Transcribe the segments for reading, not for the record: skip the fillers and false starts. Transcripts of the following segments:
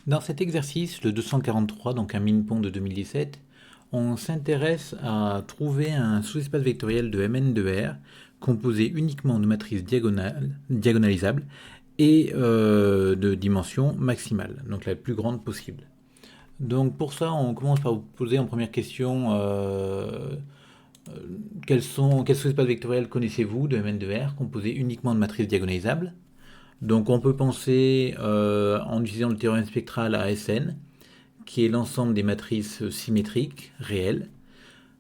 Dans cet exercice, le 243, donc un Minpong de 2017, on s'intéresse à trouver un sous-espace vectoriel de Mn de R composé uniquement de matrices diagonalisables et de dimension maximale, donc la plus grande possible. Donc pour ça, on commence par vous poser en première question quel sous-espace vectoriel connaissez-vous de Mn de R composé uniquement de matrices diagonalisables. Donc on peut penser en utilisant le théorème spectral à Sn, qui est l'ensemble des matrices symétriques réelles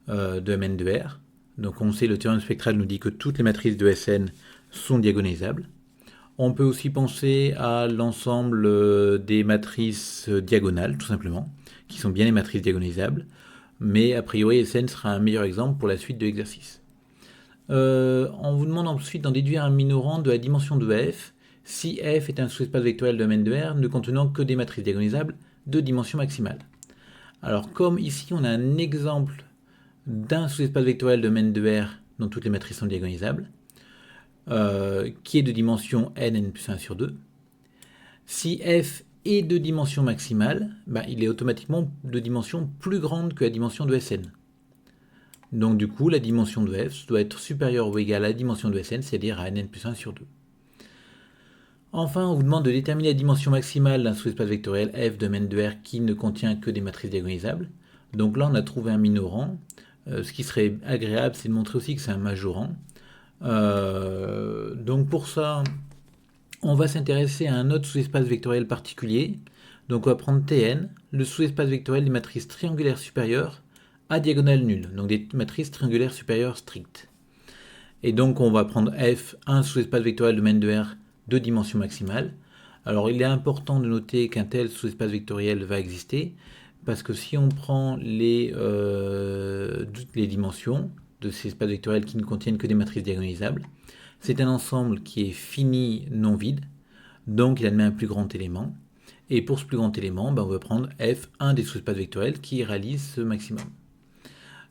de Mn de R. Donc on sait, le théorème spectral nous dit que toutes les matrices de Sn sont diagonalisables. On peut aussi penser à l'ensemble des matrices diagonales, tout simplement, qui sont bien les matrices diagonalisables, mais a priori Sn sera un meilleur exemple pour la suite de l'exercice. On vous demande ensuite d'en déduire un minorant de la dimension de f si f est un sous-espace vectoriel de Mn de R ne contenant que des matrices diagonalisables de dimension maximale. Alors comme ici on a un exemple d'un sous-espace vectoriel de Mn de R dont toutes les matrices sont diagonalisables, qui est de dimension n plus 1 sur 2, si f est de dimension maximale, il est automatiquement de dimension plus grande que la dimension de Sn. Donc du coup, la dimension de f doit être supérieure ou égale à la dimension de Sn, c'est-à-dire à nn plus 1 sur 2. Enfin, on vous demande de déterminer la dimension maximale d'un sous-espace vectoriel f de Mn de R qui ne contient que des matrices diagonalisables. Donc là, on a trouvé un minorant. Ce qui serait agréable, c'est de montrer aussi que c'est un majorant. Donc pour ça, on va s'intéresser à un autre sous-espace vectoriel particulier. Donc on va prendre Tn, le sous-espace vectoriel des matrices triangulaires supérieures à diagonale nulle, donc des matrices triangulaires supérieures strictes. Et donc on va prendre f, un sous-espace vectoriel de Mn de R de dimension maximale. Alors il est important de noter qu'un tel sous-espace vectoriel va exister, parce que si on prend les dimensions de ces espaces vectoriels qui ne contiennent que des matrices diagonalisables, c'est un ensemble qui est fini non vide, donc il admet un plus grand élément. Et pour ce plus grand élément, on va prendre f, un des sous-espaces vectoriels qui réalise ce maximum.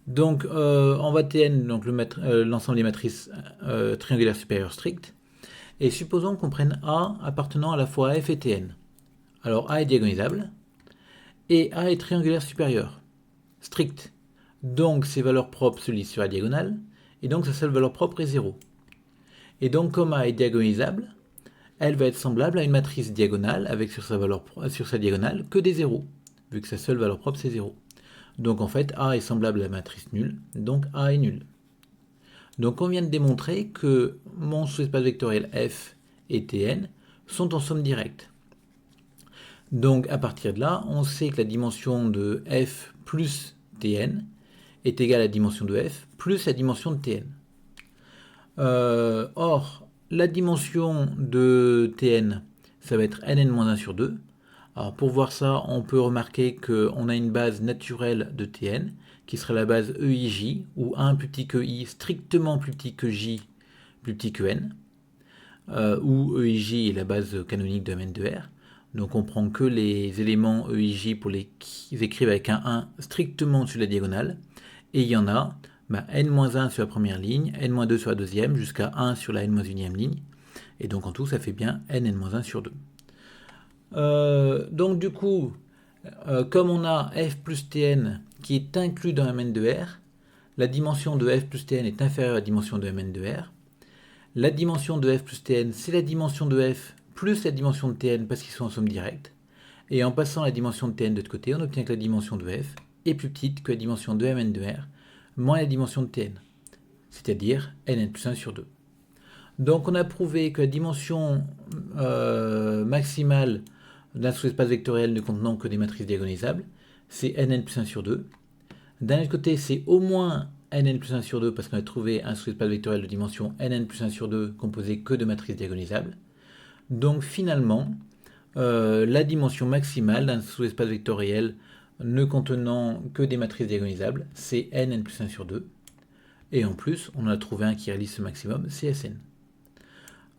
Donc on va Tn l'ensemble des matrices triangulaires supérieures strictes, et supposons qu'on prenne A appartenant à la fois à f et Tn. Alors A est diagonalisable, et A est triangulaire supérieur, strict. Donc ses valeurs propres se lisent sur la diagonale, et donc sa seule valeur propre est 0. Et donc comme A est diagonalisable, elle va être semblable à une matrice diagonale avec sur sa diagonale que des zéros, vu que sa seule valeur propre c'est 0. Donc en fait A est semblable à la matrice nulle, donc A est nul. Donc on vient de démontrer que mon sous-espace vectoriel f et Tn sont en somme directe. Donc à partir de là, on sait que la dimension de f plus Tn est égale à la dimension de f plus la dimension de Tn. Or, la dimension de Tn, ça va être nn-1 sur 2. Alors pour voir ça, on peut remarquer qu'on a une base naturelle de Tn, qui serait la base EIJ, où 1 plus petit que i, strictement plus petit que j, plus petit que n, où EIJ est la base canonique de Mn de R. Donc on prend que les éléments EIJ pour les qu'ils écrivent avec un 1 strictement sur la diagonale, et il y en a n-1 sur la première ligne, n-2 sur la deuxième, jusqu'à 1 sur la n-1e ligne, et donc en tout ça fait bien nn-1 sur 2. Donc du coup, comme on a f plus tn qui est inclus dans Mn de R, la dimension de f plus tn est inférieure à la dimension de Mn de R. La dimension de f plus tn, c'est la dimension de f plus la dimension de tn parce qu'ils sont en somme directe. Et en passant la dimension de tn de l'autre côté, on obtient que la dimension de f est plus petite que la dimension de Mn de R moins la dimension de tn, c'est-à-dire nn plus 1 sur 2. Donc on a prouvé que la dimension maximale d'un sous-espace vectoriel ne contenant que des matrices diagonalisables, c'est nn plus 1 sur 2. D'un autre côté, c'est au moins nn plus 1 sur 2 parce qu'on a trouvé un sous-espace vectoriel de dimension nn plus 1 sur 2 composé que de matrices diagonalisables. Donc finalement, la dimension maximale d'un sous-espace vectoriel ne contenant que des matrices diagonalisables, c'est nn plus 1 sur 2. Et en plus, on en a trouvé un qui réalise ce maximum, c'est Sn.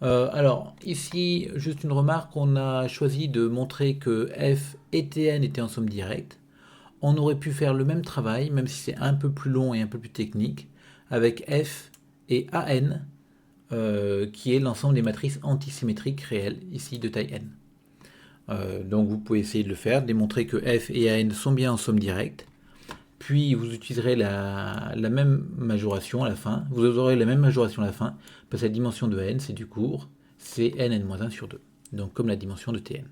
Alors, ici, juste une remarque, on a choisi de montrer que f et Tn étaient en somme directe. On aurait pu faire le même travail, même si c'est un peu plus long et un peu plus technique, avec f et An, qui est l'ensemble des matrices antisymétriques réelles, ici de taille n. Donc vous pouvez essayer de le faire, démontrer que f et an sont bien en somme directe. Puis vous utiliserez la même majoration à la fin. Vous aurez la même majoration à la fin, parce que la dimension de n, c'est du cours, c'est nn-1 sur 2. Donc comme la dimension de Tn.